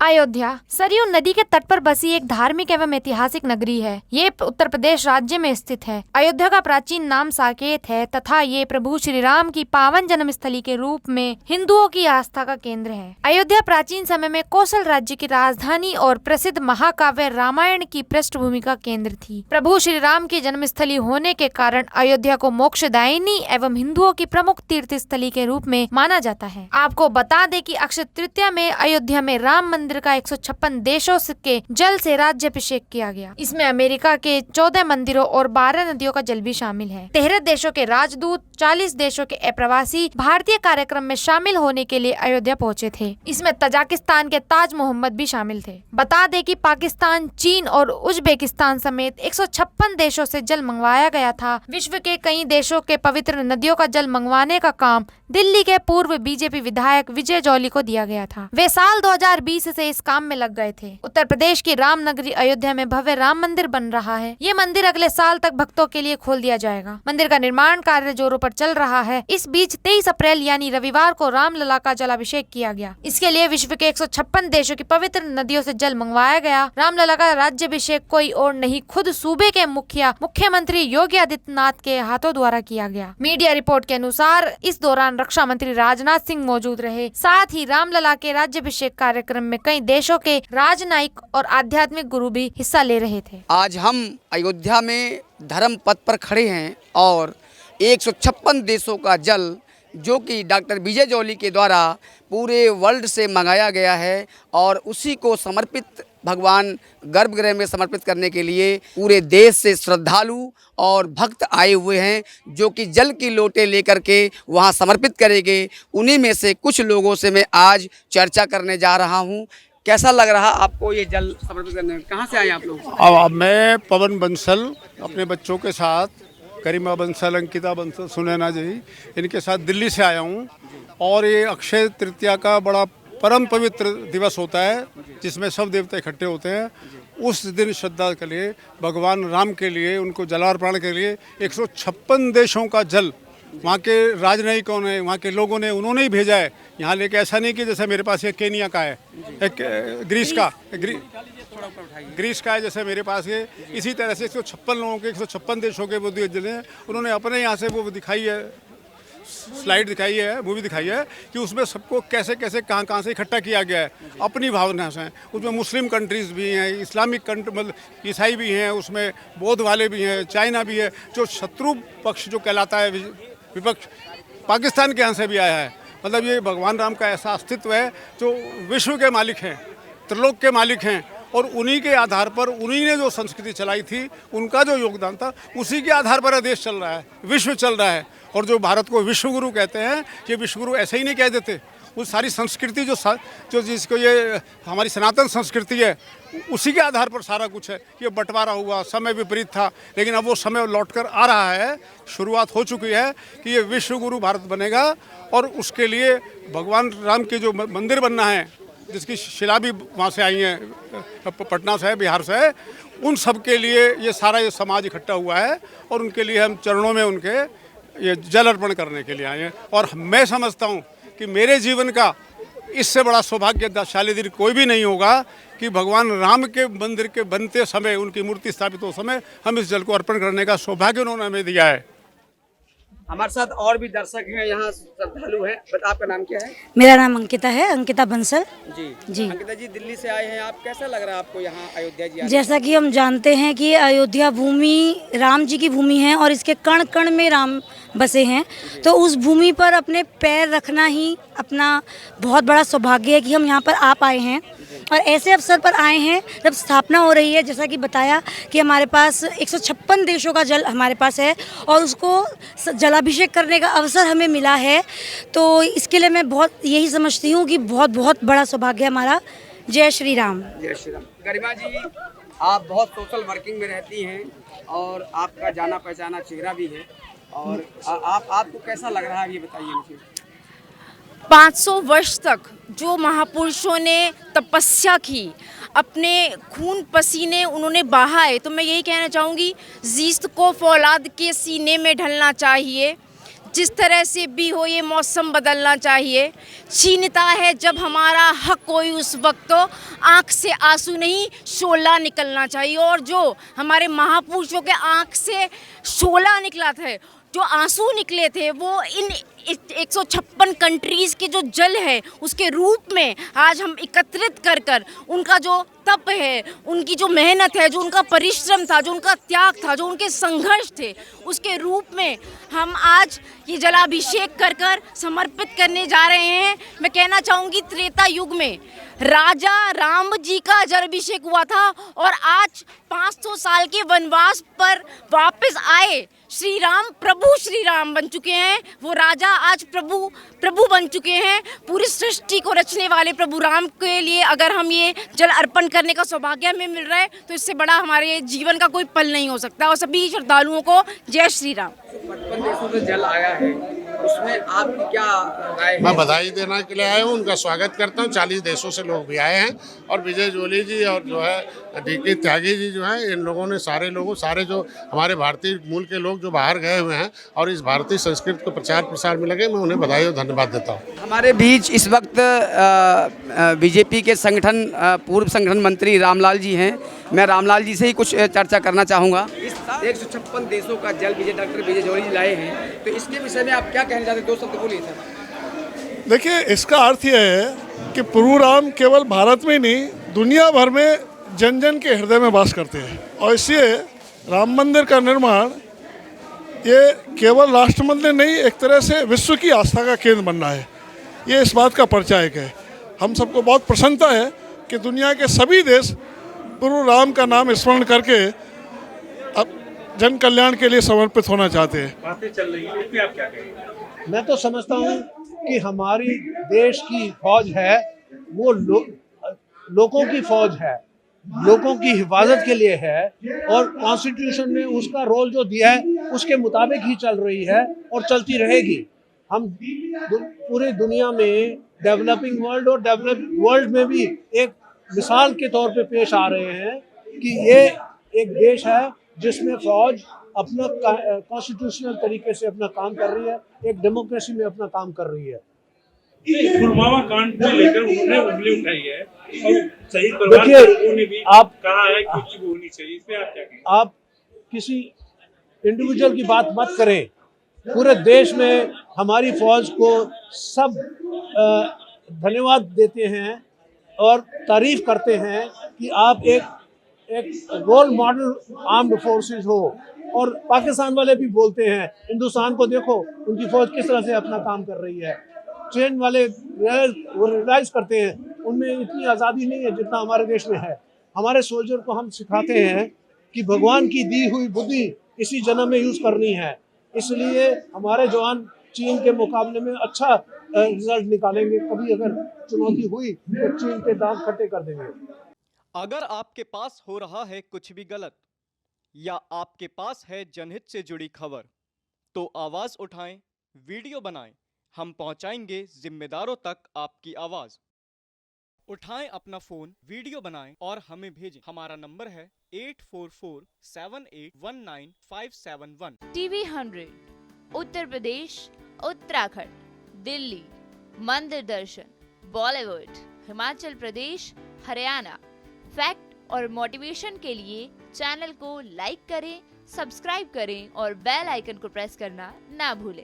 अयोध्या सरयू नदी के तट पर बसी एक धार्मिक एवं ऐतिहासिक नगरी है। ये उत्तर प्रदेश राज्य में स्थित है। अयोध्या का प्राचीन नाम साकेत है तथा ये प्रभु श्री राम की पावन जन्मस्थली के रूप में हिंदुओं की आस्था का केंद्र है। अयोध्या प्राचीन समय में कौशल राज्य की राजधानी और प्रसिद्ध महाकाव्य रामायण की पृष्ठभूमि का केंद्र थी। प्रभु श्री राम की जन्मस्थली होने के कारण अयोध्या को मोक्षदायिनी एवं हिंदुओं की प्रमुख तीर्थ स्थली के रूप में माना जाता है। आपको बता दें कि अक्षय तृतीया में अयोध्या में राम मंदिर का 156 देशों के जल से राज्याभिषेक किया गया। इसमें अमेरिका के 14 मंदिरों और 12 नदियों का जल भी शामिल है। 13 देशों के राजदूत, 40 देशों के अप्रवासी भारतीय कार्यक्रम में शामिल होने के लिए अयोध्या पहुंचे थे। इसमें तजाकिस्तान के ताज मोहम्मद भी शामिल थे। बता दें कि पाकिस्तान, चीन और उज्बेकिस्तान समेत 156 देशों से जल मंगवाया गया था। विश्व के कई देशों के पवित्र नदियों का जल मंगवाने का काम दिल्ली के पूर्व बीजेपी विधायक विजय जौली को दिया गया था। वे साल 2020 से इस काम में लग गए थे। उत्तर प्रदेश की राम नगरी अयोध्या में भव्य राम मंदिर बन रहा है। ये मंदिर अगले साल तक भक्तों के लिए खोल दिया जाएगा। मंदिर का निर्माण कार्य जोरों पर चल रहा है। इस बीच 23 अप्रैल यानी रविवार को रामलला का जलाभिषेक किया गया। इसके लिए विश्व के 156 देशों की पवित्र नदियों से जल मंगवाया गया। रामलला का राज्याभिषेक कोई और नहीं, खुद सूबे के मुख्यमंत्री योगी आदित्यनाथ के हाथों द्वारा किया गया। मीडिया रिपोर्ट के अनुसार इस दौरान रक्षा मंत्री राजनाथ सिंह मौजूद रहे। साथ ही रामलला के राज्याभिषेक कार्यक्रम में कई देशों के राजनयिक और आध्यात्मिक गुरु भी हिस्सा ले रहे थे। आज हम अयोध्या में धर्म पथ पर खड़े हैं और 156 देशों का जल जो कि डॉक्टर विजय जौली के द्वारा पूरे वर्ल्ड से मंगाया गया है और उसी को समर्पित भगवान गर्भगृह में समर्पित करने के लिए पूरे देश से श्रद्धालु और भक्त आए हुए हैं, जो कि जल की लोटे लेकर के वहां समर्पित करेंगे। उन्हीं में से कुछ लोगों से मैं आज चर्चा करने जा रहा हूं। कैसा लग रहा आपको ये जल समर्पित करने में? कहाँ से आए आप लोग? मैं पवन बंसल अपने बच्चों के साथ, करीमा बंसल, अंकिता बंसल, सुनैना जी, इनके साथ दिल्ली से आया हूँ। और ये अक्षय तृतीया का बड़ा परम पवित्र दिवस होता है जिसमें सब देवता इकट्ठे होते हैं। उस दिन श्रद्धा के लिए, भगवान राम के लिए, उनको जलार्पण के लिए 156 देशों का जल वहाँ के राजनयिकों ने, वहाँ के लोगों ने, उन्होंने ही भेजा है यहाँ लेके। ऐसा नहीं कि जैसे मेरे पास ये केनिया का है, एक ग्रीस का है जैसे मेरे पास ये। इसी तरह से 156 लोगों के 156 देशों के वो जल हैं। उन्होंने अपने यहाँ से वो दिखाई है, स्लाइड दिखाई है, मूवी दिखाई है कि उसमें सबको कैसे कैसे कहाँ से इकट्ठा किया गया है अपनी भावना से। उसमें मुस्लिम कंट्रीज़ भी हैं, इस्लामिक कंट्री मतलब ईसाई भी हैं, उसमें बौद्ध वाले भी हैं, चाइना भी है। जो शत्रु पक्ष जो कहलाता है, विपक्ष, पाकिस्तान के यहाँ से भी आया है। मतलब ये भगवान राम का ऐसा अस्तित्व है जो विश्व के मालिक हैं, त्रिलोक के मालिक हैं। और उन्हीं के आधार पर, उन्हीं ने जो संस्कृति चलाई थी, उनका जो योगदान था, उसी के आधार पर देश चल रहा है, विश्व चल रहा है। और जो भारत को विश्वगुरु कहते हैं, ये विश्वगुरु ऐसे ही नहीं कह देते। वो सारी संस्कृति जो जिसको ये हमारी सनातन संस्कृति है, उसी के आधार पर सारा कुछ है। ये बंटवारा हुआ, समय विपरीत था, लेकिन अब वो समय लौटकर आ रहा है। शुरुआत हो चुकी है कि ये विश्वगुरु भारत बनेगा। और उसके लिए भगवान राम के जो मंदिर बनना है, जिसकी शिला भी वहाँ से आई है, पटना से है, बिहार से है, उन सब के लिए ये सारा ये समाज इकट्ठा हुआ है। और उनके लिए हम चरणों में उनके ये जल अर्पण करने के लिए आए हैं। और मैं समझता हूँ कि मेरे जीवन का इससे बड़ा सौभाग्यशाली दिन कोई भी नहीं होगा कि भगवान राम के मंदिर के बनते समय, उनकी मूर्ति स्थापित हो समय, हम इस जल को अर्पण करने का सौभाग्य उन्होंने हमें दिया है। हमारे साथ और भी दर्शक हैं, यहाँ श्रद्धालु हैं। आपका नाम क्या है? मेरा नाम अंकिता है, अंकिता बंसल जी। अंकिता जी, दिल्ली से आए हैं आप, कैसा लग रहा है आपको यहाँ अयोध्या जी? जैसा कि हम जानते हैं कि अयोध्या भूमि राम जी की भूमि है और इसके कण कण में राम बसे हैं, तो उस भूमि पर अपने पैर रखना ही अपना बहुत बड़ा सौभाग्य है कि हम यहाँ पर आ पाए हैं। और ऐसे अवसर पर आए हैं जब स्थापना हो रही है, जैसा कि बताया कि हमारे पास 156 देशों का जल हमारे पास है और उसको जलाभिषेक करने का अवसर हमें मिला है। तो इसके लिए मैं बहुत यही समझती हूँ कि बहुत बहुत बड़ा सौभाग्य हमारा। जय श्री राम। जय श्री राम। गरिमा जी, आप बहुत सोशल वर्किंग में रहती हैं और आपका जाना पहचाना चेहरा भी है, और आपको कैसा लग रहा है ये बताइए मुझे। 500 वर्ष तक जो महापुरुषों ने तपस्या की, अपने खून पसीने उन्होंने बहाए, तो मैं यही कहना चाहूँगी, जीस्त को फौलाद के सीने में ढलना चाहिए। जिस तरह से भी हो ये मौसम बदलना चाहिए। छीनता है जब हमारा हक कोई उस वक्त तो आँख से आंसू नहीं शोला निकलना चाहिए। और जो हमारे महापुरुषों के आँख से शोला निकला था, जो आंसू निकले थे, वो इन 156 कंट्रीज़ के जो जल है उसके रूप में आज हम एकत्रित कर कर उनका जो तप है, उनकी जो मेहनत है, जो उनका परिश्रम था, जो उनका त्याग था, जो उनके संघर्ष थे, उसके रूप में हम आज ये जलाभिषेक कर कर समर्पित करने जा रहे हैं। मैं कहना चाहूँगी त्रेता युग में राजा राम जी का जलाभिषेक हुआ था और आज 500 साल के वनवास पर वापस आए श्री राम, प्रभु श्री राम बन चुके हैं। वो राजा आज प्रभु बन चुके हैं। पूरी सृष्टि को रचने वाले प्रभु राम के लिए अगर हम ये जल अर्पण करने का सौभाग्य हमें मिल रहा है तो इससे बड़ा हमारे जीवन का कोई पल नहीं हो सकता। और सभी श्रद्धालुओं को जय श्री राम। 55 देशों से जल आया है, उसमें आपकी क्या राय है? मैं बधाई देने के लिए आया हूँ, उनका स्वागत करता हूँ। 40 देशों से लोग भी आए हैं और विजय जोली जी और जो है डीके त्यागी जी जो है, इन लोगों ने सारे जो हमारे भारतीय मूल के लोग जो बाहर गए हुए हैं और इस भारतीय संस्कृति को प्रचार प्रसार में लगे, मैं उन्हें बधाई और धन्यवाद देता हूँ। हमारे बीच इस वक्त बीजेपी के पूर्व संगठन मंत्री रामलाल जी हैं। मैं रामलाल जी से ही कुछ चर्चा करना चाहूँगा। इस 156 देशों का जल डॉक्टर विजय जोली जी लाए हैं, तो इसके विषय में आप क्या कहना चाहते हैं? 2 शब्द बोलिए सर। देखिए, इसका अर्थ यह है कि प्रभु राम केवल भारत में ही नहीं, दुनिया भर में जन जन के हृदय में वास करते हैं। और इसलिए राम मंदिर का निर्माण ये केवल राष्ट्र मंदिर नहीं, एक तरह से विश्व की आस्था का केंद्र बनना है। ये इस बात का परिचायक है। हम सबको बहुत प्रसन्नता है कि दुनिया के सभी देश प्रभु राम का नाम स्मरण करके अब जन कल्याण के लिए समर्पित होना चाहते हैं। बातें चल रही हैं, इस पे आप क्या कहेंगे? मैं तो समझता हूँ कि हमारी देश की फौज है वो लोगों की फौज है, लोगों की हिफाजत के लिए है और कॉन्स्टिट्यूशन ने उसका रोल जो दिया है उसके मुताबिक ही चल रही है और चलती रहेगी। हम पूरी दुनिया में डेवलपिंग वर्ल्ड और डेवलप्ड वर्ल्ड में भी एक मिसाल के तौर पे पेश आ रहे हैं कि ये एक देश है जिसमें फौज अपना कॉन्स्टिट्यूशनल तरीके से अपना काम कर रही है, एक डेमोक्रेसी में अपना काम कर रही है। पुलवामा कांड को लेकर उन्होंने उंगली उठाई है और शहीद परिवार के लोगों ने भी कहा है कि कुछ होनी चाहिए, इस पे आप क्या कहेंगे? आप किसी इंडिविजुअल की बात मत करें। पूरे देश में हमारी फौज को सब धन्यवाद देते हैं और तारीफ करते हैं कि आप एक रोल मॉडल आर्म्ड फोर्सेस हो। और पाकिस्तान वाले भी बोलते हैं, हिंदुस्तान को देखो उनकी फौज किस तरह से अपना काम कर रही है। ट्रेन वाले रियलाइज करते हैं उनमें इतनी आज़ादी नहीं है जितना हमारे देश में है। हमारे सोल्जर को हम सिखाते हैं कि भगवान की दी हुई बुद्धि इसी जन्म में यूज़ करनी है। इसलिए हमारे जवान चीन के मुकाबले में अच्छा रिजल्ट निकालेंगे। कभी अगर चुनौती हुई तो चीन के दांत खट्टे कर देंगे। अगर आपके पास हो रहा है कुछ भी गलत या आपके पास है जनहित से जुड़ी खबर, तो आवाज़ उठाएं, वीडियो बनाएं, हम पहुंचाएंगे जिम्मेदारों तक आपकी आवाज़। उठाएं अपना फ़ोन, वीडियो बनाएं और हमें भेजें। हमारा नंबर है 8447819571। टीवी 100, उत्तर प्रदेश, उत्तराखंड, दिल्ली, मंदिर दर्शन, बॉलीवुड, हिमाचल प्रदेश, हरियाणा। फैक्ट और मोटिवेशन के लिए चैनल को लाइक करें, सब्सक्राइब करें और बेल आइकन को प्रेस करना ना भूलें।